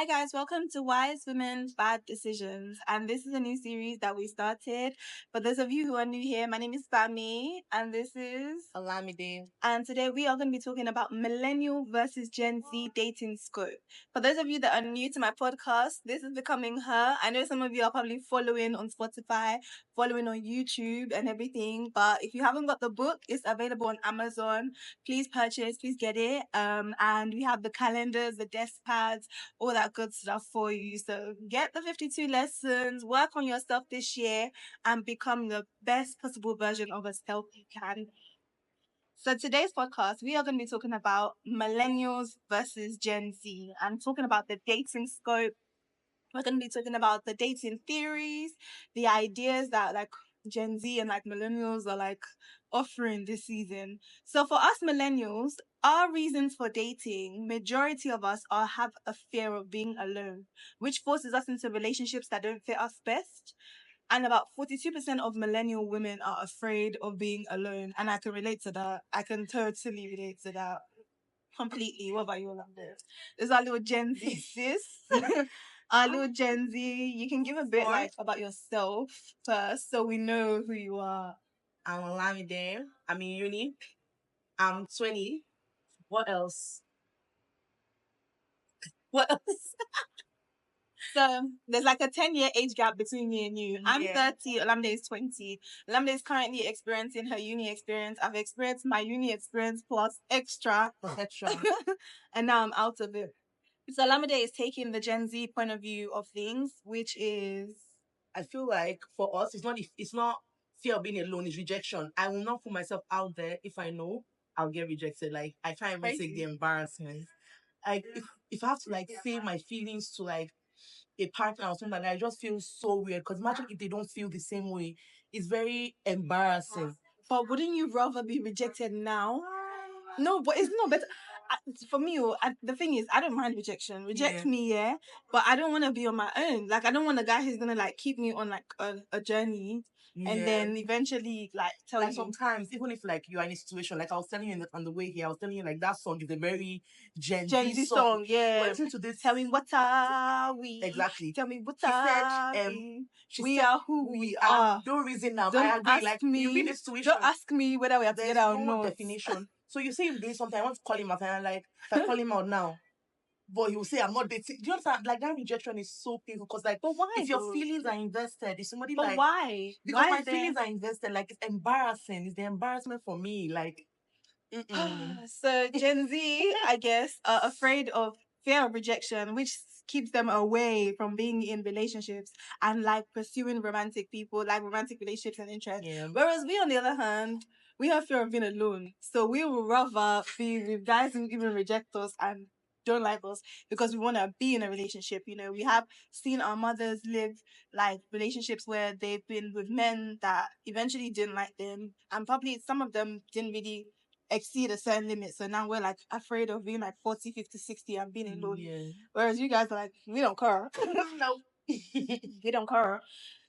Hi guys, welcome to Wise Women Bad Decisions. And this is a new series that we started. For those of you who are new here, my name is Fami and this is Olamide. and today we are going to be talking about millennial versus Gen Z dating scope. For those of you that are new to my podcast, this is Becoming Her. I know some of you are probably following on Spotify, following on YouTube and everything. But if you haven't got the book, it's available on Amazon. Please purchase, please get it. And we have the calendars, the desk pads, all that good stuff for you. So get the 52 lessons, work on yourself this year, and become the best possible version of yourself you can. So today's podcast, we are going to be talking about millennials versus Gen Z and talking about the dating scope. We're going to be talking about the dating theories, the ideas that like Gen Z and like millennials are like offering this season. So for us millennials, our reasons for dating, majority of us are have a fear of being alone, which forces us into relationships that don't fit us best. And about 42% of millennial women are afraid of being alone. And I can relate to that. I can totally relate to that completely. What about you, Orlando? There's our little Gen Z sis. Our little Gen Z. You can give a bit like about yourself first so we know who you are. I'm Olamide. I'm in uni. I'm 20. What else? What else? So there's like a 10-year age gap between me and you. I'm 30, Olamide is 20. Olamide is currently experiencing her uni experience. I've experienced my uni experience plus extra. And now I'm out of it. So Olamide is taking the Gen Z point of view of things, which is I feel like for us, it's not fear of being alone, it's rejection. I will not put myself out there if I know I'll get rejected. Like I can't even take the embarrassment. Like if I have to like say my feelings to like a partner or something like that, I just feel so weird. Because imagine if they don't feel the same way. It's very embarrassing. But wouldn't you rather be rejected now? No, but it's not better. For me, the thing is, I don't mind rejection. Reject me, yeah. But I don't want to be on my own. Like, I don't want a guy who's gonna like keep me on like a journey, and then eventually like tell Like you. sometimes, even if like you are in a situation, like I was telling you on the way here, I was telling you like that song is a very Gen Gen Z Z song. song, yeah. Listen to this. Tell me what are we? Exactly. Tell me what She said, are we? she We said, are who we are. No reason now. Don't I agree. ask Like me. you be in a situation. Don't ask me whether we are There's together or no not. definition. So you say you're doing something. I want to call him out, and I'm like, if I call him out now, but he'll say I'm not dating. Do you understand? Like that rejection is so painful because like, But why? if your feelings are invested, if somebody But like, why? because Why my is there? feelings are invested, like it's embarrassing. It's the embarrassment for me. Like, So Gen Z, I guess, are afraid of fear of rejection, which keeps them away from being in relationships and like pursuing romantic people, like romantic relationships and interests. yeah. Whereas we, on the other hand, we have fear of being alone. So we will rather be with guys who even reject us and don't like us because we want to be in a relationship. You know, we have seen our mothers live like relationships where they've been with men that eventually didn't like them, and probably some of them didn't really exceed a certain limit. So now we're like afraid of being like 40, 50, 60 and being alone. Yeah. Whereas you guys are like, we don't care. No. We don't care.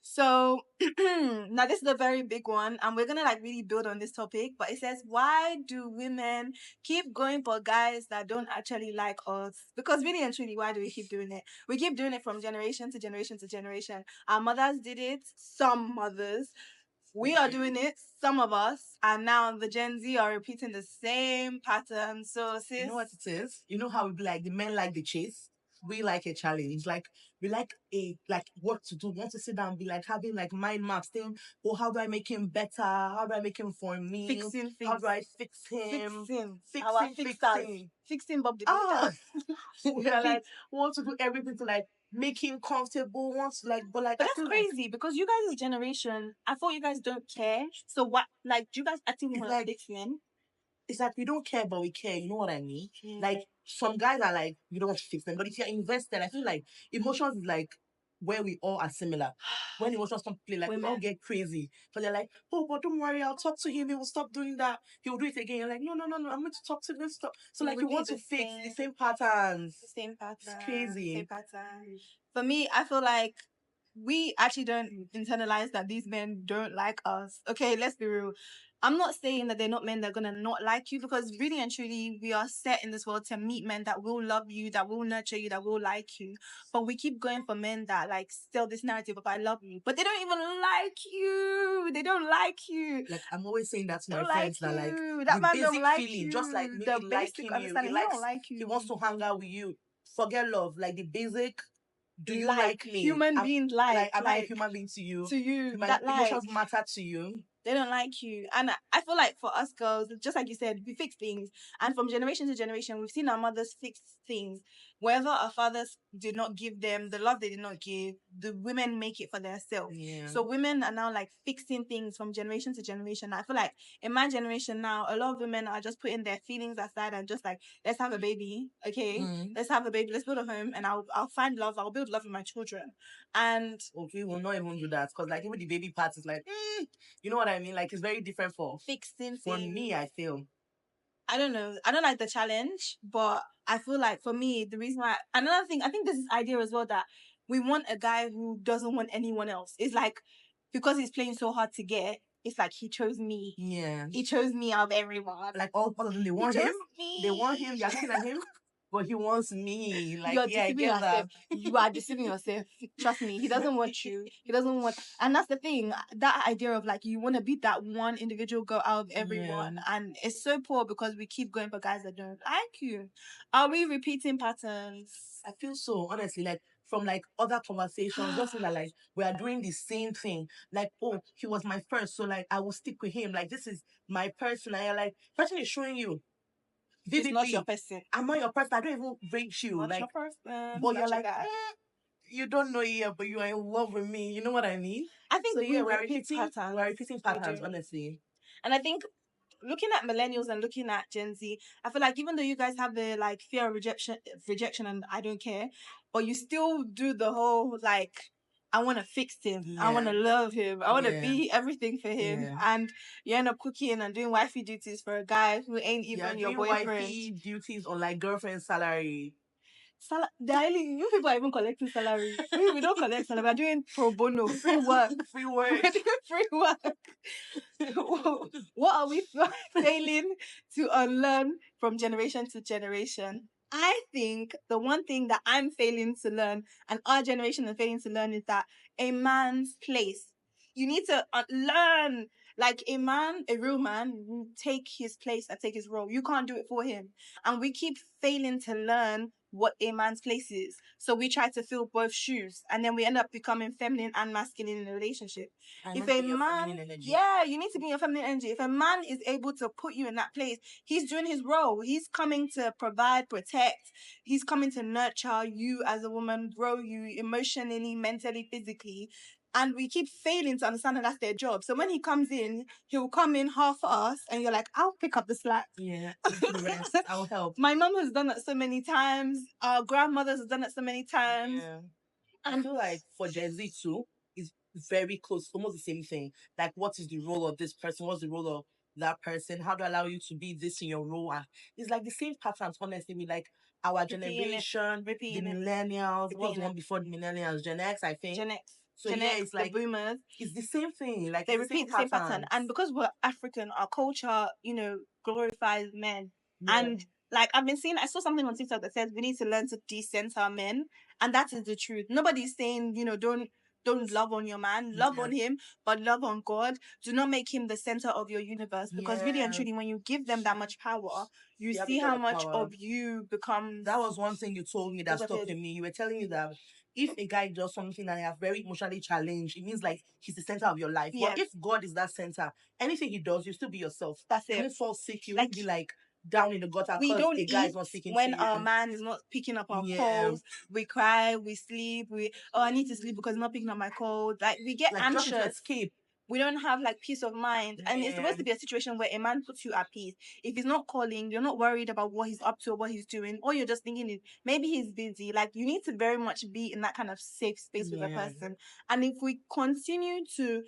So now this is a very big one, and we're gonna like really build on this topic. But it says, why do women keep going for guys that don't actually like us? Because really and truly, why do we keep doing it? We keep doing it from generation to generation to generation. Our mothers did it. Some mothers. We are doing it, some of us, and now the Gen Z are repeating the same pattern. So, sis, You know what it is? You know how we be like the men like the chase? We like a challenge. Like we like a like what to do. We want to sit down and be like having like mind maps, saying, oh, how do I make him better? How do I make him for me? fixing things. How do I fix him? Our fixers. Fixing Bob the Builder. We are like want to do everything to like make him comfortable. Want to like, but like But I that's feel crazy because you guys' generation, I thought you guys don't care. So what? Like, do you guys actually want to like fix men? it's like we don't care, but we care. You know what I mean? Like some guys are like, you don't want to fix them, but if you're invested, I feel like emotions is like where we all are similar. When emotions come to play, like we all get crazy. But they're like, oh, but don't worry, I'll talk to him. He will stop doing that. He will do it again. You're like, no, no, no, no. I'm going to talk to him. Let's stop. So like, you want to fix the same patterns. The same pattern. It's crazy. Same pattern. For me, I feel like we actually don't internalize that these men don't like us. Okay, let's be real. I'm not saying that they're not men that are gonna not like you, because really and truly we are set in this world to meet men that will love you, that will nurture you, that will like you. But we keep going for men that like sell this narrative of I love you, but they don't even like you. They don't like you. Like I'm always saying that to They my don't like friends that like you. the That man don't basic like feeling, just like you. The maybe basic liking you, understanding. He don't like he you. wants to hang out with you. Forget love, like the basic. Do you Like like me? human beings, Am I a human being to you? to you. Do my That like emotions matter to you? they don't like you. And I feel like for us girls, just like you said, we fix things. And from generation to generation, we've seen our mothers fix things. Wherever our fathers did not give them the love they did not give, the women make it for themselves. Yeah. So women are now like fixing things from generation to generation. I feel like in my generation now, a lot of women are just putting their feelings aside and just like, let's have a baby, okay? Let's have a baby, let's build a home, and I'll find love, I'll build love with my children. And okay, we'll not even do that because like even the baby part is like, you know what I mean? Like it's very different for fixing for things. me. I feel I don't know. I don't like the challenge, but I feel like for me, the reason why another thing, I think there's this idea as well that we want a guy who doesn't want anyone else. It's like because he's playing so hard to get, it's like he chose me. yeah. He chose me out of everyone. Like all of them, they want him. They want him. You're looking at him, but he wants me. Like You're yeah, I deceiving get that. yourself. You are deceiving yourself. Trust me. He doesn't want you. He doesn't want, and that's the thing. That idea of like you want to be that one individual girl out of everyone, and it's so poor because we keep going for guys that don't like you. Are we repeating patterns? I feel so honestly, like from like other conversations, just feel like we are doing the same thing. Like, oh, he was my first, so like I will stick with him. Like this is my person. And you're like, person is showing you It's not vividly, your person. I'm not your person. I don't even rate you. Not Like, your person. but Not you're your like, guy. you don't know it yet, but you are in love with me. You know what I mean? I think So we yeah, repeat patterns. we're repeating We patterns, do. honestly. And I think looking at millennials and looking at Gen Z, I feel like even though you guys have the like fear of rejection, and I don't care, but you still do the whole like, I want to fix him. I want to love him. I want to be everything for him. Yeah. And you end up cooking and doing wifey duties for a guy who ain't even your doing boyfriend. wifey duties on like girlfriend salary. You people are even collecting salary. We don't collect salary. We're doing pro bono, free work. Free work. We're doing free work. What are we failing to unlearn from generation to generation? I think the one thing that I'm failing to learn and our generation is failing to learn is that a man's place. You need to learn. Like a man, a real man, will take his place and take his role. You can't do it for him. And we keep failing to learn what a man's place is. So we try to fill both shoes, and then we end up becoming feminine and masculine in a relationship. If a man, yeah, you need to be in your feminine energy. If a man is able to put you in that place, he's doing his role. He's coming to provide, protect. He's coming to nurture you as a woman, grow you emotionally, mentally, physically. And we keep failing to understand that that's their job. So when he comes in, he'll come in half-assed, and you're like, I'll pick up the slack. Yeah, I'll help. My mom has done that so many times. Our grandmothers have done it so many times. Yeah. I feel like for Gen Z too, it's very close, almost the same thing. Like, what is the role of this person? What's the role of that person? How do I allow you to be this in your role? And it's like the same patterns, honestly, with like our generation, the millennials, what's the one before the millennials? Gen X, I think. Gen X. So Gen yeah, X, it's like the boomers. It's the same thing. Like they repeat the same pattern. And because we're African, our culture, glorifies men. Yeah. And like I saw something on TikTok that says we need to learn to decenter men, and that is the truth. Nobody's saying don't love on your man, love on him, but love on God. Do not make him the center of your universe, because really and truly, when you give them that much power, you see how much of you becomes. That was one thing you told me that stuck with me. You were telling me that if a guy does something and you are very emotionally challenged, it means like he's the center of your life. Yeah. But if God is that center, anything he does, you still be yourself. That's You it. won't fall sick. You won't be like down in the gutter We because don't a guy eat is not speaking when to you. our man is not picking up our calls. We cry, we sleep, I need to sleep because he's not picking up my calls. Like we get Like just to anxious. escape. We don't have like peace of mind. And it's supposed to be a situation where a man puts you at peace. If he's not calling, you're not worried about what he's up to or what he's doing. All you're just thinking is maybe he's busy. Like you need to very much be in that kind of safe space with a person. And if we continue to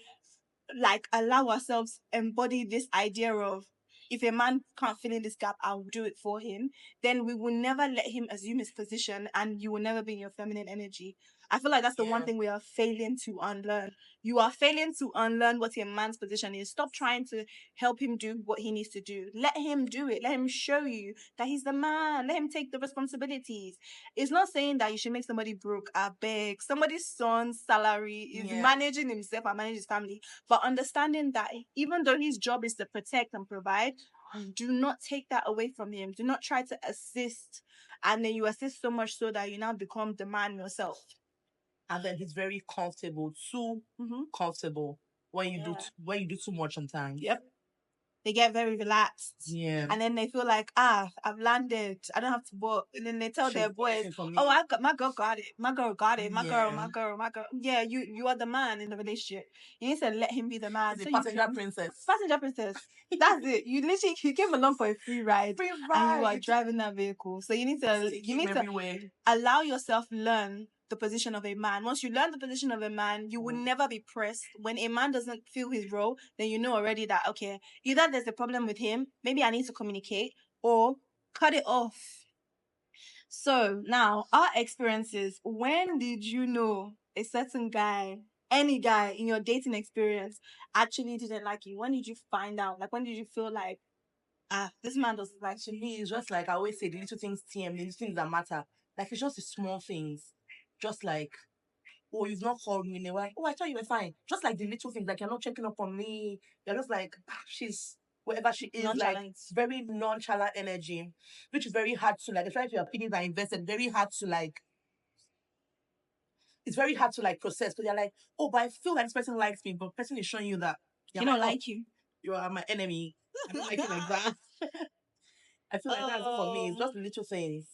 like allow ourselves embody this idea of, if a man can't fill in this gap, I'll do it for him, then we will never let him assume his position, and you will never be in your feminine energy. I feel like that's the one thing we are failing to unlearn. You are failing to unlearn what a man's position is. Stop trying to help him do what he needs to do. Let him do it. Let him show you that he's the man. Let him take the responsibilities. It's not saying that you should make somebody broke. I beg. Somebody's son's salary is managing himself and manage his family. But understanding that even though his job is to protect and provide, do not take that away from him. Do not try to assist. And then you assist so much so that you now become the man yourself. And then he's very comfortable, too comfortable when you when you do too much sometimes. Yep. They get very relaxed. Yeah. And then they feel like, I've landed. I don't have to work. And then they tell their boys, oh, I got my girl got it. My girl got it. My girl, my girl, my girl. Yeah, you are the man in the relationship. You need to let him be the man. He's a passenger princess. Passenger princess. That's it. You literally you came along for a free ride. And you are driving that vehicle. So you need to allow yourself learn the position of a man. Once you learn the position of a man, you will never be pressed. When a man doesn't feel his role, then you know already that, okay, either there's a problem with him, maybe I need to communicate, or cut it off. So now, our experiences, when did you know a certain guy, any guy in your dating experience actually didn't like you? When did you find out? Like, when did you feel like, this man doesn't like To me, it's just like I always say, the little things TM, the little things that matter. Like, it's just the small things. Just like, oh, you've not called me in a while. Oh, I thought you were fine. Just like the little things, like you're not checking up on me. You're just like, she's wherever she is, like very nonchalant energy, which is very hard to like, especially if your feelings are invested, very hard to like, it's very hard to like process because you're like, oh, but I feel like this person likes me, but the person is showing you that you don't like you. You are my enemy. I don't like you like that. I feel like that's for me. It's just little things.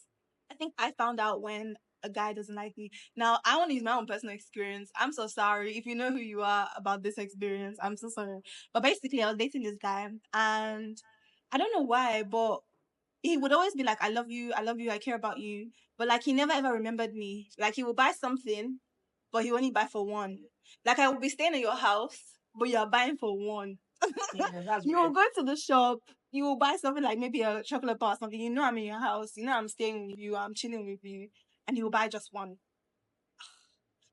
I think I found out when a guy doesn't like me. Now, I want to use my own personal experience. I'm so sorry. If you know who you are about this experience, I'm so sorry. But basically, I was dating this guy, and I don't know why, but he would always be like, I love you, I care about you. But like, he never ever remembered me. Like, he would buy something, but he only buy for one. Like, I will be staying at your house, but you're buying for one. Yeah, you will go to the shop, you will buy something like maybe a chocolate bar or something. You know I'm in your house, you know I'm staying with you, I'm chilling with you, and he will buy just one.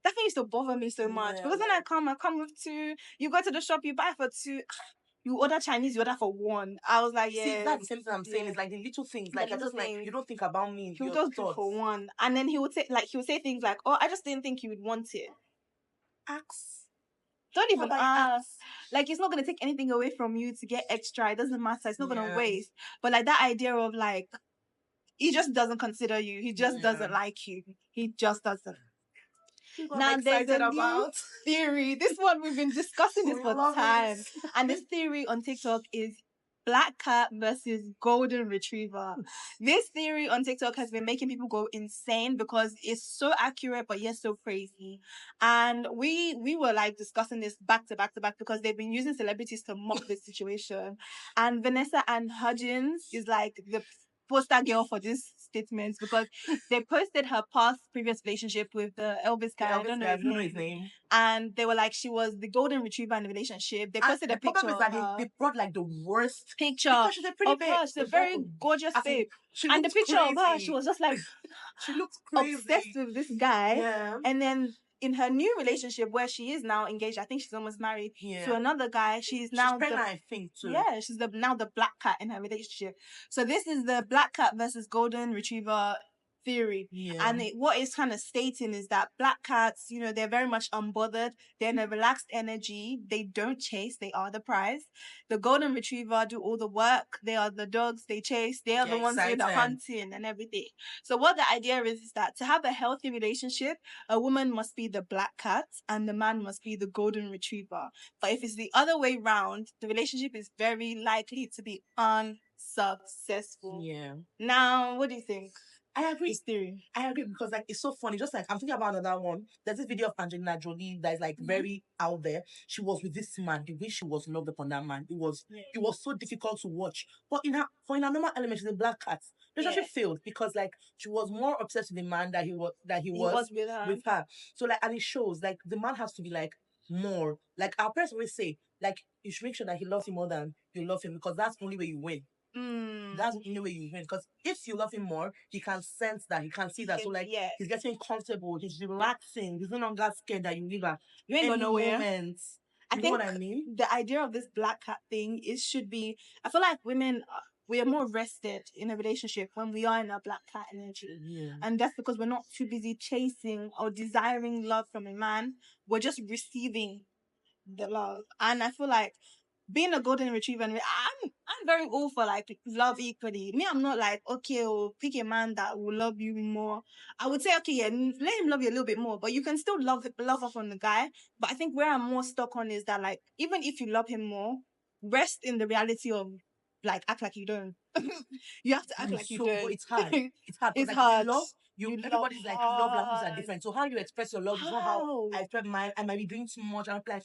That thing used to bother me so much because then I come with two. You go to the shop, you buy for two. You order Chinese, you order for one. I was like, yeah. See, that's the same thing I'm saying. It's like the little things. Like I just like you don't think about me. He would just do for one, and then he would say things like, "Oh, I just didn't think you would want it." Ask. Don't even ask. Like, it's not going to take anything away from you to get extra. It doesn't matter. It's not going to waste. But like that idea of like, he just doesn't consider you. He just doesn't like you. He just doesn't. Now there's a new theory. This one we've been discussing this for time. And this theory on TikTok is black cat versus golden retriever. This theory on TikTok has been making people go insane because it's so accurate but yet so crazy. And we were like discussing this back to back to back because they've been using celebrities to mock this situation. And Vanessa Ann Hudgens is like the poster girl for this statement because they posted her previous relationship with the Elvis guy. I don't know his name. And they were like, she was the golden retriever in the relationship. They posted a picture of her. They brought like the worst picture because she's a pretty of her. She's a very gorgeous babe. And the picture of her, she was just like, she looks crazy. Obsessed with this guy. Yeah. And then in her new relationship where she is now engaged, I think she's almost married to another guy. She's now pregnant, I think too. Yeah, she's now the black cat in her relationship. So this is the black cat versus golden retriever theory. Yeah. And what it's kind of stating is that black cats, they're very much unbothered. They're in a relaxed energy. They don't chase. They are the prize. The golden retriever do all the work. They are the dogs. They chase. They are the ones doing the hunting and everything. So what the idea is that to have a healthy relationship, a woman must be the black cat and the man must be the golden retriever. But if it's the other way round, the relationship is very likely to be unsuccessful. Yeah. Now, what do you think? I agree. I agree because like it's so funny. Just like I'm thinking about another one. There's this video of Angelina Jolie that is like very out there. She was with this man. The way she was loved upon that man, it was so difficult to watch. But in a normal element, she's a black cat. The relationship failed because like she was more obsessed with the man that he was with her. So like, and it shows like the man has to be like more. Like our parents always say, like you should make sure that he loves you more than you love him because that's the only way you win. That's the only way you win. Because if you love him more, he can sense that, he can see that. So like, he's getting comfortable, he's relaxing, he's no longer scared that you leave at you ain't any going nowhere. moment. I You know think what I mean? the idea of this black cat thing is should be. I feel like women we are more rested in a relationship when we are in a black cat energy, and that's because we're not too busy chasing or desiring love from a man. We're just receiving the love, and I feel like being a golden retriever, and I'm very all for like love equally. Me, I'm not like okay, oh, pick a man that will love you more. I would say okay, yeah, let him love you a little bit more, but you can still love up on the guy. But I think where I'm more stuck on is that like even if you love him more, rest in the reality of like act like you don't. You have to act like you don't. But it's hard. It's hard. It's Like hard. everybody's like love languages are different. So how you express your love is not how I express mine. I might be doing too much. I'm like,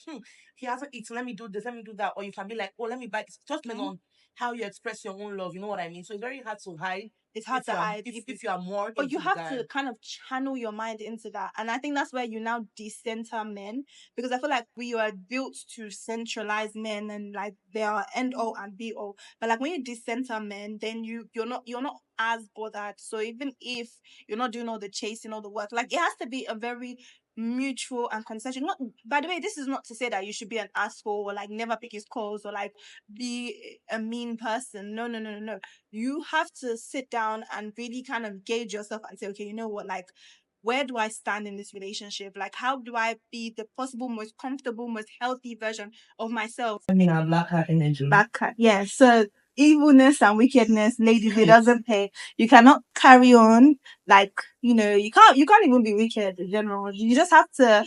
he hasn't eaten. Let me do this. Let me do that. Or you can be like, oh, let me buy. It's just depends on how you express your own love. You know what I mean? So it's very hard to hide. It's hard to hide if you are more. but you have to kind of channel your mind into that. And I think that's where you now decenter men, because I feel like we are built to centralize men and like they are end all and be all. But like when you decenter men, then you're not as bothered. So even if you're not doing all the chasing, all the work, like it has to be a very mutual and consensual. Not, by the way, this is not to say that you should be an asshole or like never pick his calls or like be a mean person. No, no, no, no, no. You have to sit down and really kind of gauge yourself and say, okay, you know what, like, where do I stand in this relationship? Like, how do I be the possible most comfortable, most healthy version of myself? I mean, I'm black cat energy. Black cat, yeah. So evilness and wickedness, ladies, it doesn't pay. You cannot carry on like you can't even be wicked in general. You just have to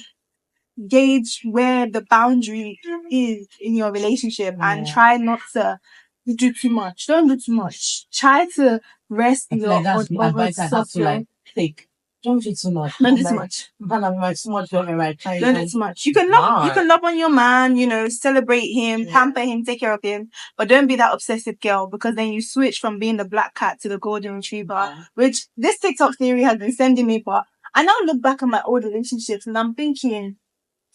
gauge where the boundary is in your relationship and try not to do too much. Don't do too much. Try to rest your like that's the advice I have to like take. Don't do too much. Don't do too much. And I'm like too much. Don't do too much. You can love on your man. Celebrate him, pamper him, take care of him. But don't be that obsessive girl, because then you switch from being the black cat to the golden retriever. Which this TikTok theory has been sending me. But I now look back at my old relationships and I'm thinking,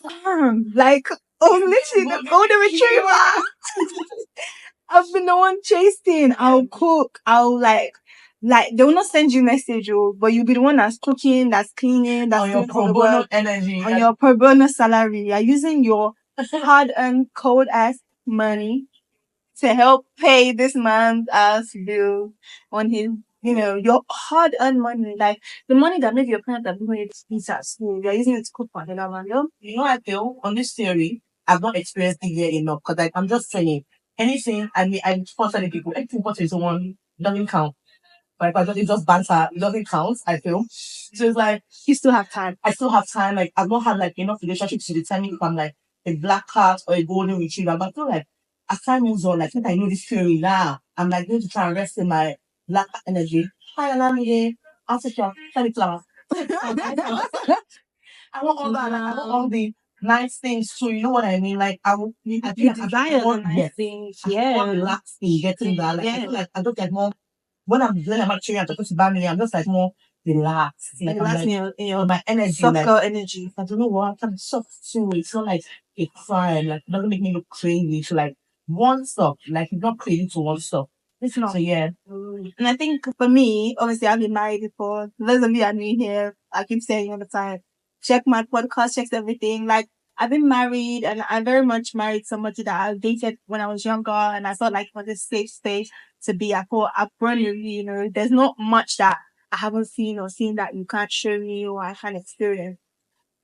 like, oh, literally the golden retriever. I've been the one chasing. I'll cook. I'll like they will not send you message, but you'll be the one that's cooking, that's cleaning, that's on your doing pro bono energy, on your pro bono salary. You're using your hard earned cold ass money to help pay this man's ass bill on his, your hard earned money, like the money that maybe your parents are giving you to eat at school. You're using it to cook for another man. I feel on this theory, I've not experienced it yet enough because I'm just saying anything. I mean, I'm sponsoring people. Anything what is someone doesn't count. But if I just banter, it doesn't count, I feel. So it's like, you still have time. I still have time. Like, I've not had like enough relationships to determine if I'm like a black cat or a golden retriever. But I feel like as time moves on, like, I know this theory now. I'm like going to try and rest in my black cat energy. Hi, Alamide. I'll take your flower. I want all that. Like, I want all the nice things too. You know what I mean? Like, I desire the nice things. I want relaxing, getting that. Like, I feel like I don't get more. When I'm actually I'm talking to family, I'm just like more relaxed. Like, relaxing in your my energy. Soft girl energy. I don't know what, I'm soft too. It's not like a crime. Like, it doesn't make me look crazy to like one stuff. Like, it's not crazy to one stuff. It's not. So yeah. And I think for me, obviously I've been married before. Those of you are new here, I keep saying all the time, check my podcast, checks everything. Like, I've been married and I very much married somebody that I dated when I was younger, and I felt like it was a safe space to be. I thought I've grown, there's not much that I haven't seen or seen that you can't show me or I can't experience.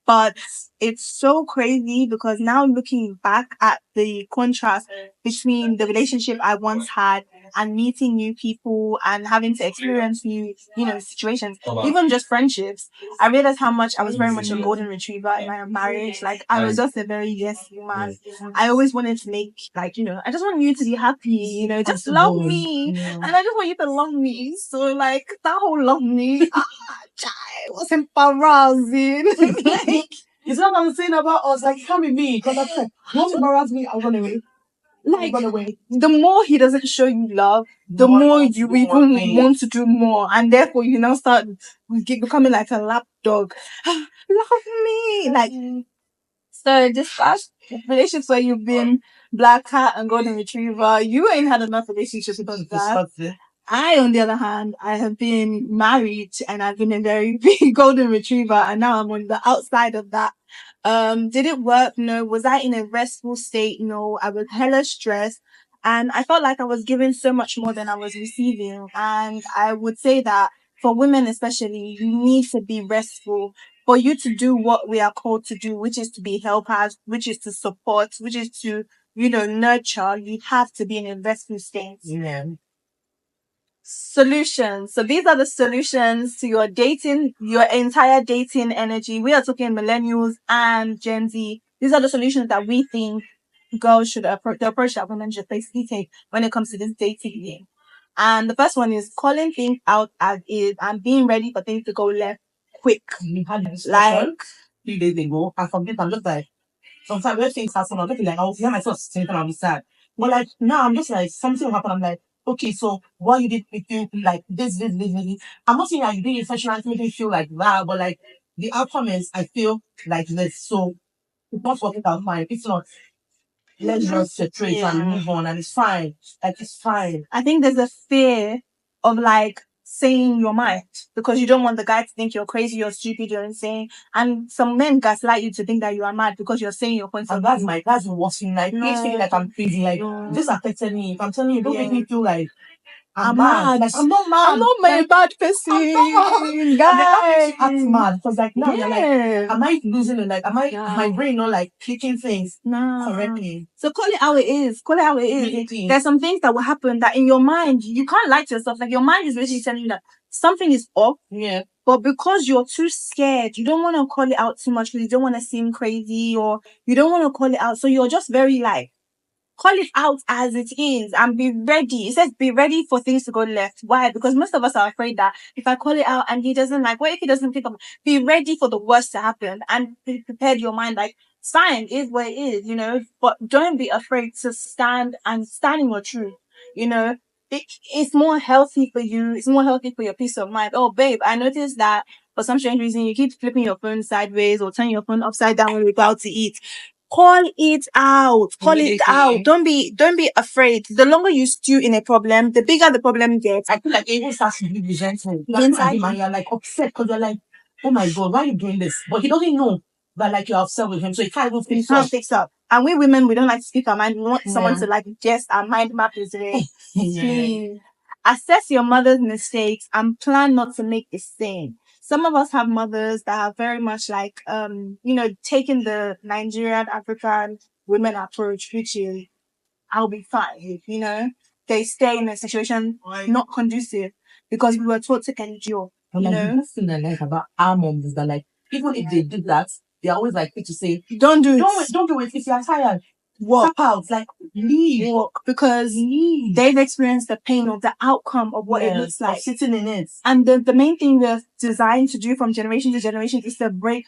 But it's so crazy because now looking back at the contrast between the relationship I once had and meeting new people and having to experience new, situations, even just friendships, I realized how much I was very much a golden retriever in my marriage. Like, I was just a very yes woman. I always wanted to make, like, I just want you to be happy, just love me. Yeah. And I just want you to love me. So, like, that whole love me, it was embarrassing. Like, it's not what I'm saying about us. Like, it can't be me. Because I'm like, don't embarrass me, I'll run away. Like, the more he doesn't show you love, the more you even want to do more. And therefore, you now start becoming like a lap dog. Love me. Like, so this past relationships where you've been black cat and golden retriever. You ain't had enough relationships with that. I, on the other hand, I have been married and I've been a very big golden retriever, and now I'm on the outside of that. Did it work? No. Was I in a restful state? No. I was hella stressed, and I felt like I was giving so much more than I was receiving. And I would say that for women especially, you need to be restful for you to do what we are called to do, which is to be helpers, which is to support, which is to, nurture. You have to be in a restful state. Yeah. Solutions. So these are the solutions to your entire dating energy. We are talking millennials and Gen Z. These are the solutions that we think girls should approach, the approach that women should basically take when it comes to this dating game. And the first one is calling things out as is and being ready for things to go left quick. We had a discussion like 3 days ago, and from this I'm just like, sometimes when things happen, I'll just be like, I'll hear myself saying and I'll be sad. But like now I'm just like something will happen. I'm like, okay, so what you did make you like this. I'm not saying that you did intentionally to make me feel like that, but like the outcome is I feel like this. So it's not working out fine. It's not. Let's just separate and move on, and it's fine. Like it's fine. I think there's a fear of like saying your mind because you don't want the guy to think you're crazy, you're stupid, you're insane. And some men gaslight you to think that you are mad because you're saying your points of view. That's the worst thing. Like, no, feeling like I'm crazy. Like, this affected me. If I'm telling you, don't make me feel like I'm mad. Like, I'm not mad. I'm not my bad person. I'm not guys. Act mad because like now you're like, am I losing it? Like, am I my brain not like clicking things correctly? So call it how it is. Call it how it is. Really? There's some things that will happen that in your mind you can't lie to yourself. Like your mind is basically telling you that something is off. Yeah. But because you're too scared, you don't want to call it out too much because you don't want to seem crazy or you don't want to call it out. So you're just very like, call it out as it is and be ready. It says be ready for things to go left. Why? Because most of us are afraid that if I call it out and he doesn't like, what if he doesn't pick up? Be ready for the worst to happen and be prepared your mind like, fine, is what it is, but don't be afraid to stand in your truth, it's more healthy for you. It's more healthy for your peace of mind. Oh, babe, I noticed that for some strange reason you keep flipping your phone sideways or turning your phone upside down when we go out to eat. Call it out. Call it out. Don't be afraid. The longer you stew in a problem, the bigger the problem gets. I feel like it even starts to be resentful. Inside him, and you're like upset because you're like, oh my god, why are you doing this? But he doesn't know that like you're upset with him, so he can't even fix up. And we women, we don't like to speak our mind. We want someone to like just our mind map is way. Please assess your mother's mistakes and plan not to make the same. Some of us have mothers that are very much like, taking the Nigerian African women approach, which is, I'll be fine, They stay in a situation not conducive because we were taught to endure, The best thing I like about our moms is that like, even if they do that, they're always like quick to say, don't do it. Don't do it. If you're tired, walk out, like leave. Walk because they've experienced the pain of the outcome of what it looks like. Sitting in it. And the main thing we're designed to do from generation to generation is to break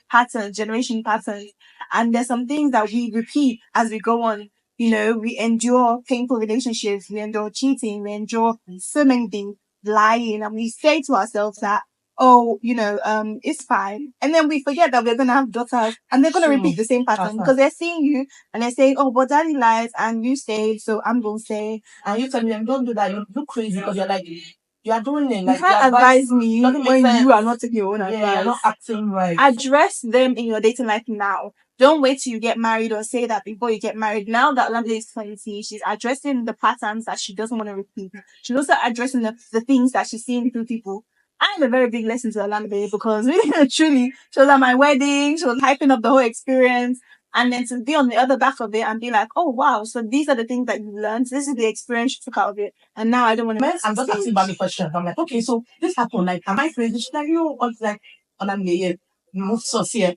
generation patterns. And there's some things that we repeat as we go on. We endure painful relationships, we endure cheating, we endure so many things, lying, and we say to ourselves that, it's fine. And then we forget that we're going to have daughters and they're going to repeat the same pattern because they're seeing you and they're saying, oh, but daddy lies and you say, so I'm going to say. And you tell them, don't do that. You look crazy because you're like, you are doing it. Like, you can't advise me when you are not taking your own advice. You're not acting right. Address them in your dating life now. Don't wait till you get married or say that before you get married. Now that Olamide is 20, she's addressing the patterns that she doesn't want to repeat. She's also addressing the things that she's seeing through people. I have a very big lesson to Olamide because really, truly, she was at my wedding. She was hyping up the whole experience. And then to be on the other back of it and be like, oh, wow. So these are the things that you learned. This is the experience you took out of it. And now I don't want to. I'm just asking about the question. I'm like, okay, so this happened. Like, am I crazy? She's like, what's like, Olamide, yeah. Move sauce here.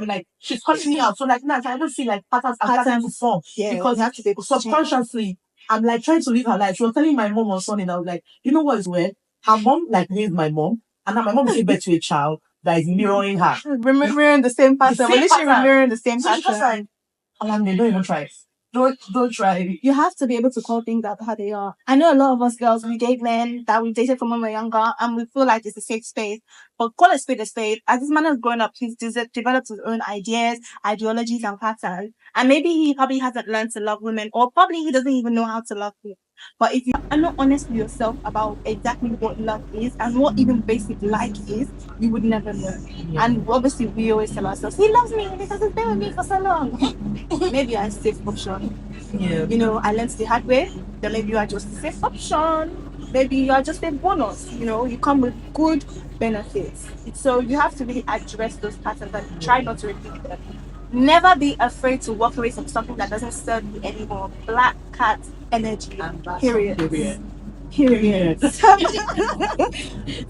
Like she's calling me out. So like now I don't feel like patterns are starting to form. Yeah, because subconsciously I'm like trying to live her life. She was telling my mom on Sunday, and I was like, you know what is weird? Her mom like raised my mom, and now my mom gave birth to a child that is mirroring her. Mirroring the same pattern. We're literally mirroring the same pattern. She's just like, Alam, they don't even try it. don't try it. You have to be able to call things out how they are. I know a lot of us girls, we date men that we dated from when we were younger and we feel like it's a safe space. But call a spade a spade. As this man has grown up, he's developed his own ideas, ideologies and patterns. And maybe he probably hasn't learned to love women, or probably he doesn't even know how to love people. But if you are not honest with yourself about exactly what love is and what even basic like is, you would never know. Yeah. And obviously we always tell ourselves, he loves me because he's been with me for so long. Maybe a safe option. Yeah. You know, I learned the hard way. Then maybe you are just a safe option. Maybe you are just a bonus. You know, you come with good benefits. So you have to really address those patterns and try not to repeat them. Never be afraid to walk away from something that doesn't serve you anymore. Black cat energy. Period. Period.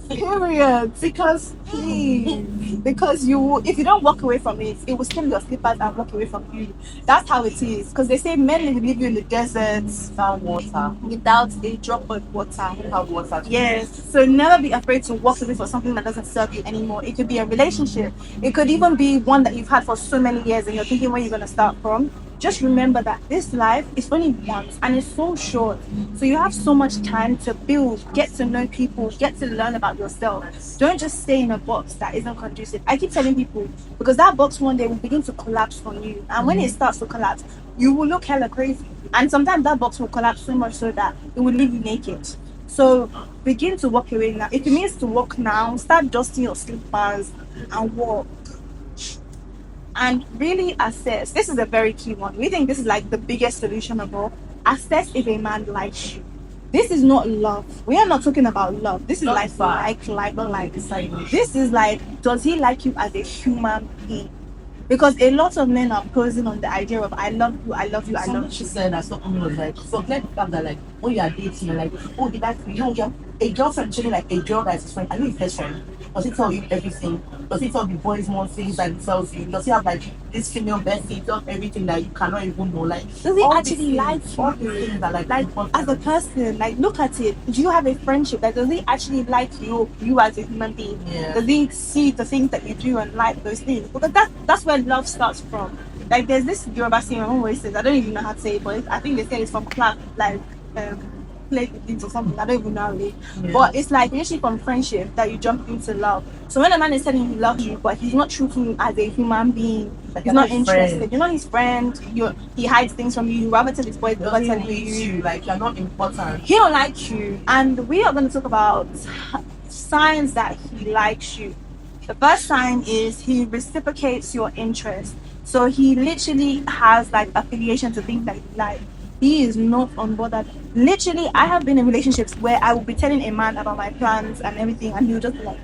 Period. Because please, because if you don't walk away from it, it will steal your slippers and walk away from you. That's how it is. Because they say men will leave you in the desert Without water. without a drop of water. Without water. Yes. So never be afraid to walk away from something that doesn't serve you anymore. It could be a relationship. It could even be one that you've had for so many years and you're thinking where you're going to start from. Just remember that this life is only once and it's so short. So you have so much time to build, get to know people, get to learn about yourself. Don't just stay in a box that isn't conducive. I keep telling people, because that box one day will begin to collapse on you. And when it starts to collapse, you will look hella crazy. And sometimes that box will collapse so much so that it will leave you naked. So begin to walk away now. If it means to walk now, start dusting your slippers and walk. And really assess. This is a very key one. We think this is like the biggest solution of all. Assess if a man likes you. This is not love. We are not talking about love. This is Not like. This is like, does he like you as a human being? Because a lot of men are posing on the idea of I love you, I love you, I love She you. said that something was like, forget the fact that like when you are dating, you're like, oh, he likes me. You know, you're a girlfriend treating like a girl that's his friend. I know his best friend. Does he tell you everything? Does he tell the boys more things than he tells you? Does he have like this female bestie? He tells everything that you cannot even know. Like, Does he all actually these like things, all these you? things that like Like as a person, like look at it. Do you have a friendship? Like does he actually like you as a human being? Yeah. Does he see the things that you do and like those things? Because that's where love starts from. Like there's this Yoruba saying my mom always says, I don't even know how to say it, but I think they say it's from class, like play with things or something. I don't even know how it. Yeah. But it's like usually from friendship that you jump into love. So when a man is telling you he loves you, but he's not treating you as a human being, Like, he's you're not his interested. friend. You're not his friend. He hides things from you. You rather tell his boys over Doesn't telling need you. you, like you're not important. He don't like you, and we are going to talk about signs that he likes you. The first sign is he reciprocates your interest. So he literally has like affiliation to things that you like. He is not unbothered. Literally, I have been in relationships where I will be telling a man about my plans and everything, and he'll just be like,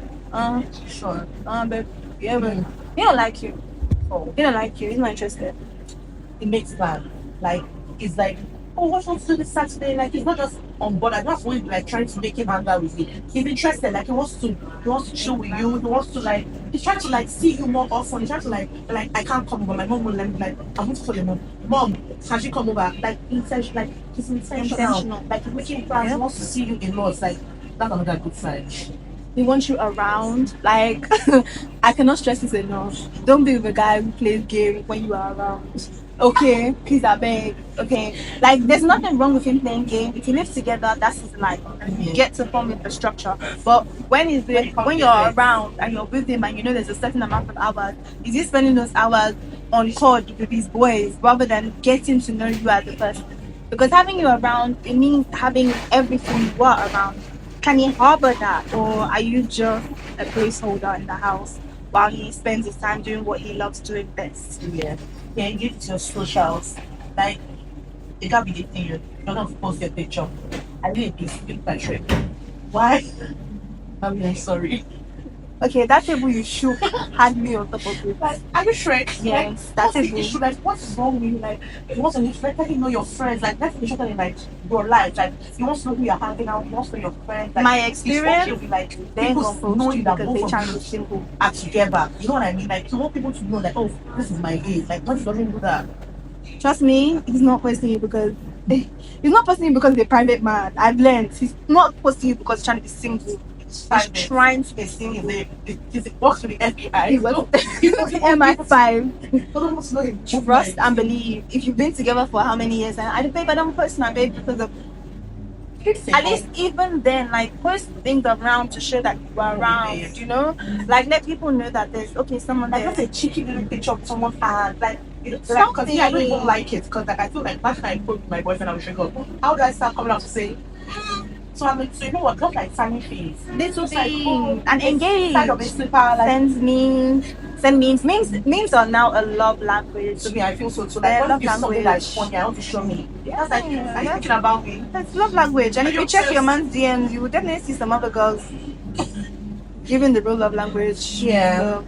Sure. babe, yeah, but Mm. he don't like you. Oh. He don't like you. He's not interested. It makes plan. Like it's like, oh, what wants to do this Saturday? Like he's not just on board. I'm not always like trying to make him hang out with me. He's interested. Like he wants to chill with you. He wants to like he's trying to like see you more often. He's trying to like I can't come over. My mom will let me like I'm going to call your mom. Mom, can she come over? Like he's intentional. Like he's making plans. Yeah. He wants to see you a lot. Like that's another good sign. He wants you around. Like I cannot stress this enough. Don't be with a guy who plays game when you are around. Okay, please I beg. Okay. Like there's nothing wrong with him playing game. If you live together, that's his life. You get to form the structure. But when you're around and you're with him and you know there's a certain amount of hours, is he spending those hours on COD with his boys rather than getting to know you as a person? Because having you around, it means having everything you are around. Can he harbor that, or are you just a placeholder in the house while he spends his time doing what he loves doing best? Yeah. Yeah, you give it to your socials. Like you can't be dating you. You're not supposed to post your picture. I did this with my trip. Why? I'm like, sorry. Okay, that table you shook had me on top of it. Like, are you Shrek? Yes, Like, that's what's the it. issue? Like, what's wrong with you? Like, you want to let him know your friends. Like, let's be sure in like your life. Like, you want to know who you're hanging out. You want to know your friends. Like, My it's okay experience, with, like they ain't people gonna know post you you that because both they of trying to you be simple. are together. You know what I mean? Like, you want people to know that oh, this is my age. Like, what doesn't do that? Trust me, he's not posting you because he's not posting you because he's a private man. I've learned he's not posting you because he's trying to be single. He's trying to be single. He works with the FBI. He was MI5. Trust and believe. If you've been together for how many years, and I babe, I don't post my babe because of. At least even then, like post things around to show that you are around. You know, like let people know that there's someone Like there. that's a cheeky little picture of someone's hand. Like because I don't even like it because like I feel like last time I spoke with my boyfriend, I was like, oh, how do I start coming out to say? So I'm like, so you know what? Just like funny face, Little like thing and engage. Side of a slipper, like Send memes are now a love language. to me. I feel so too. Like when you something that's funny, I want to show me. That's like, are you thinking about me? It's love language. And if you check your man's DMs, you will definitely see some other girls giving the real love language. Yeah. So,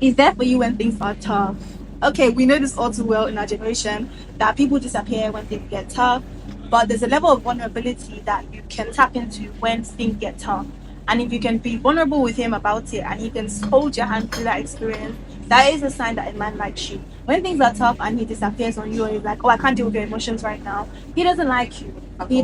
he's there for you when things are tough. Okay, we know this all too well in our generation that people disappear when things get tough, but there's a level of vulnerability that you can tap into when things get tough. And if you can be vulnerable with him about it and he can hold your hand through that experience, that is a sign that a man likes you. When things are tough and he disappears on you or he's like, oh, I can't deal with your emotions right now, he doesn't like you. He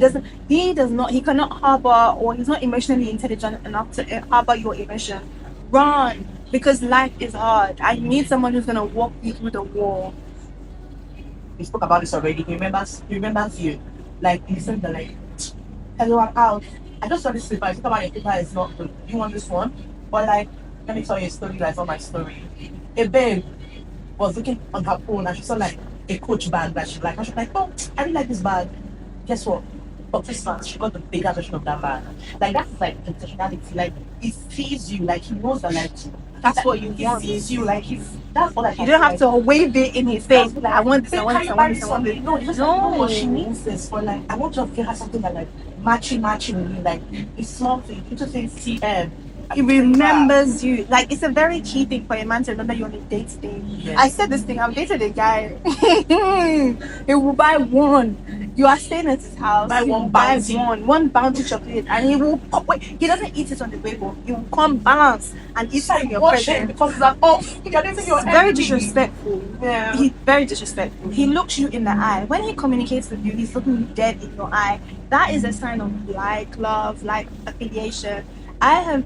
cannot harbor, or he's not emotionally intelligent enough to harbor your emotions. Run, because life is hard. I need someone who's gonna walk you through the wall. We spoke about this already. He remembers you. Like he said that like, hello, I'm out. I just saw this slipper. I think about your slipper is not good. You want this one? But like, let me tell you a story like on my story. A babe was looking on her phone and she saw like a Coach bag that she liked. And she was like, oh, I really like this bag. Guess what? For Christmas, she got the bigger version of that bag. Like that's like intentionality. Like he sees you, like he knows that like that's what you want. He sees you, like that's all. Like you don't have to wave it in his face. Like, I want this. I want this. I want this. I want this. No, just no. She needs this for like. I want to give her something that like matching with me. Like it's something. You just say CM. He remembers you. Like it's a very key thing for a man to remember you on a date day. Yes. I said this thing. I've dated a guy. He will buy one. You are staying at his house. Buy one bounty chocolate, and he will. Wait, he doesn't eat it on the way home. He will come balance and eat it in your presence. Because like, oh, you're very disrespectful. Yeah. He's very disrespectful. He looks you in the eye. When he communicates with you, he's looking you dead in your eye. That is a sign of like love, like affiliation. I have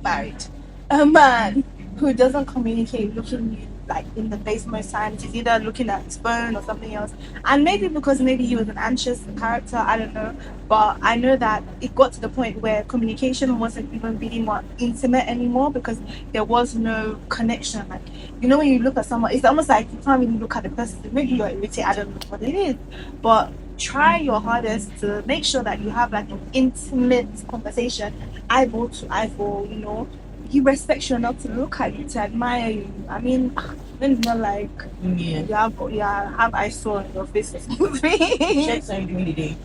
married a man who doesn't communicate looking you like in the face most times. He's either looking at his phone or something else. And maybe because he was an anxious character, I don't know. But I know that it got to the point where communication wasn't even really more intimate anymore because there was no connection. Like, you know, when you look at someone, it's almost like you can't really look at the person. Maybe you're irritated, I don't know what it is. But try your hardest to make sure that you have like an intimate conversation, eyeball to eyeball, you know. He respects you enough to look at you, to admire you. I mean, when it's not like you have eyesore on your face or something. Checks are doing the day.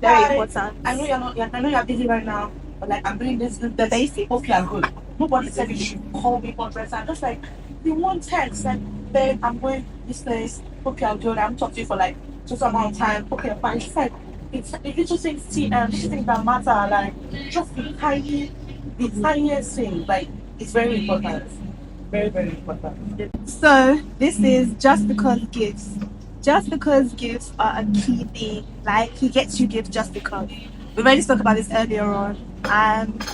Very important. I know you're busy right now, but like I'm doing this the basic. Hope you are good. Nobody said you should call me for dress. I'm just like, you want text like, babe, I'm going this place. Hope you are good. I'm talking to you for like just amount of time. Okay, fine. She's like, it's little things, things that matter. Like just the tiniest thing. Like it's very important. Very, very important. So this is just because gifts. Just because gifts are a key thing. Like he gets you gifts just because. We already spoke about this earlier on, and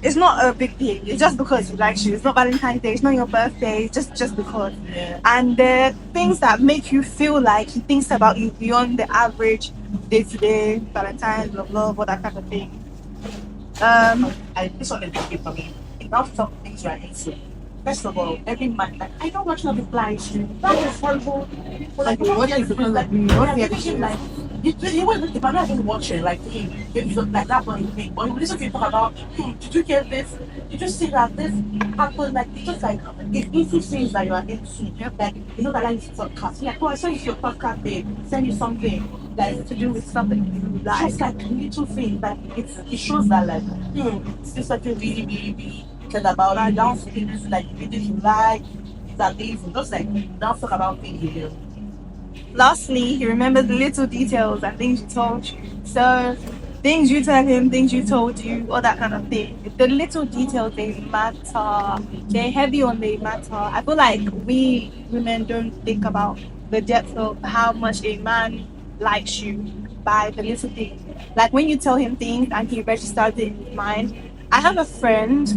it's not a big deal. It's just because he likes you. It's not Valentine's Day. It's not your birthday. It's just because. Yeah. And there are things that make you feel like he thinks about you beyond the average day-to-day Valentine's, love, all that kind of thing. This one is big for me. It now some things right into. First of all, every man, like, I don't watch no replies. That is horrible. Like, what is because like, like, if I'm not even watching, like, like that one, but you listen to people about, did you get this? Did you see that this happened? Like, it's just like, it's easy things that you are into. Like, you know that I used to podcast. Like, oh, I saw you your podcast, babe. Send you something, like, to do with something you like. Just like little things, like, it shows that, like, this is something really, really, really cared about. I don't think it's like, really you like, it's amazing. Just like, don't talk about things you do. Lastly, he remembers the little details and things you told you. So, things you tell him, things you told you, all that kind of thing. The little details, they matter. They're heavy on they matter. I feel like we women don't think about the depth of how much a man likes you by the little things. Like when you tell him things and he registers it in his mind. I have a friend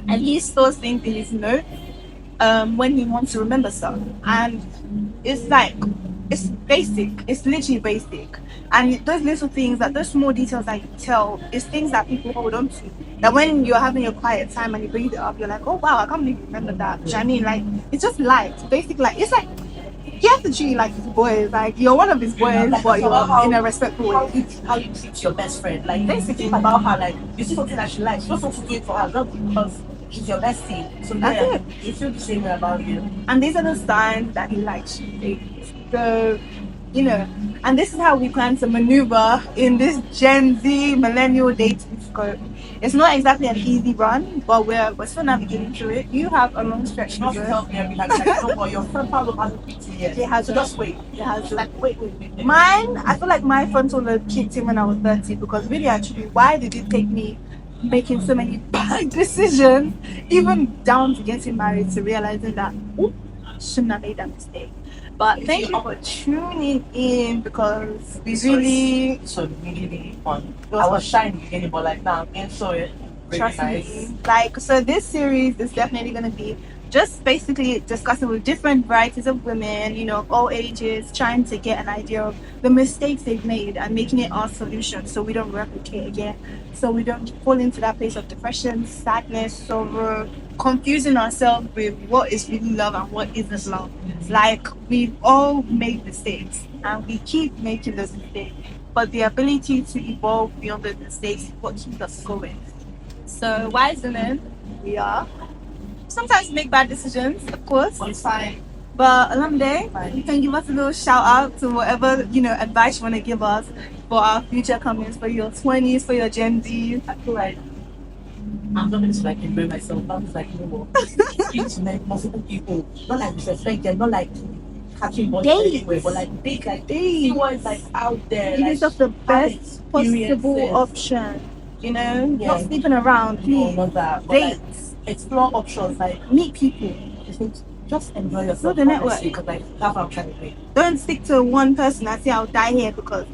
and he stores things in his note when he wants to remember stuff. And it's like, it's basic. It's literally basic. And those little things, that those small details that you tell, is things that people hold on to. That when you're having your quiet time and you bring it up, you're like, oh wow, I can't believe you remember that. Do you know what I mean? Like, it's just light. Basic light. It's like, he has to treat you like his boys. Like, you're one of his boys, Like, but it's about you're how in a respectful how way. how you treat your best friend. Like Basically. think about her. Like you see something that she likes, you just want to do it for her, not because she's your bestie. So That's yeah, it. you feel the same way about you. And these are the signs that he likes you. So, you know, and this is how we plan to maneuver in this Gen Z millennial dating scope. It's not exactly an easy run, but we're still navigating through it. You have a long stretch She to must go. tell me every time, like, you know what, your frontal lobe hasn't picked it yet. It has So just wait. It has Like, wait. Mine, I feel like my frontal lobe kicked in when I was 30 because really actually, why did it take me making so many bad decisions, even down to getting married, to realizing that, oh, I shouldn't have made that mistake. But thank you for tuning in because we really, So really fun. I was shy in the beginning, but like now I'm into it. Really trust nice. me. Like, so this series is definitely going to be just basically discussing with different varieties of women, you know, of all ages, trying to get an idea of the mistakes they've made and making it our solution so we don't replicate again. So we don't fall into that place of depression, sadness, sorrow, confusing ourselves with what is really love and what isn't love. Like, we've all made mistakes and we keep making those mistakes. But the ability to evolve beyond those mistakes is what keeps us going. So wise women, we are. Sometimes we make bad decisions, of course. But it's fine. But alhamdulillah, you can give us a little shout out to whatever, you know, advice you want to give us for our future comings, for your 20s, for your Gen Z. I feel like I'm not going to like enjoy myself. I'm just like, you know what? Speak to multiple people. Not like disrespect them, not like catching body anyway, but like big, like see what is like out there. Give Like, yourself the have best possible experiences. option. You know, Yeah. not sleeping around, No, please. not that. But like, Dates, explore options. Like, meet people, just enjoy yourself. build a network. Because like that's what I'm trying to do. Don't stick to one person and say I'll die here, because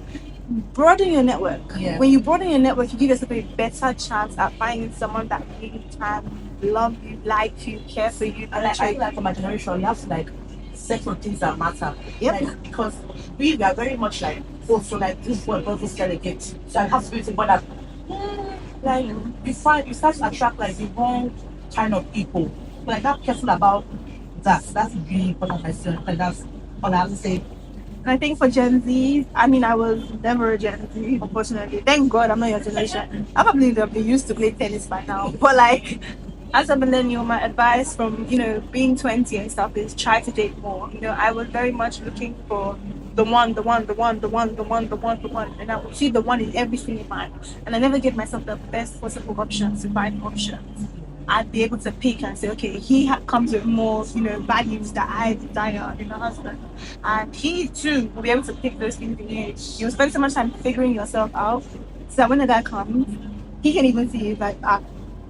broaden your network. Yeah. When you broaden your network, you give yourself a better chance at finding someone that really can love you, like you, care for you. And like, I feel like for my generation, you have to like set on things that matter. Yep. Like, because we are very much like, oh, so like this boy doesn't delegate. So I have to be somebody that like you start to attract like the wrong kind of people. Like that careful about that. That's really important myself. And that's all I have to say. And I think for Gen Z, I mean, I was never a Gen Z, unfortunately. Thank God I'm not your generation. I probably would have been used to play tennis by now. But like, as a millennial, my advice from, you know, being 20 and stuff is try to date more. You know, I was very much looking for the one. And I would see the one in every single man. And I never gave myself the best possible options to find options. I'd be able to pick and say, okay, he comes with more, you know, values that I desire in a husband. And he too will be able to pick those things in you. You'll spend so much time figuring yourself out so that when the guy comes, he can even see, like,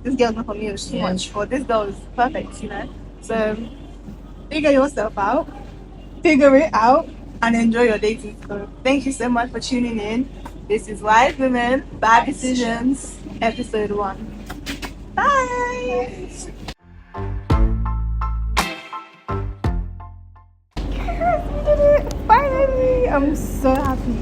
this girl's not for me, it's too much, or this girl is perfect, you know. So figure yourself out, figure it out, and enjoy your dating. So thank you so much for tuning in. This is Wise Women, Bad Decisions, episode 1. Bye. Yes, we did it! Finally! I'm so happy.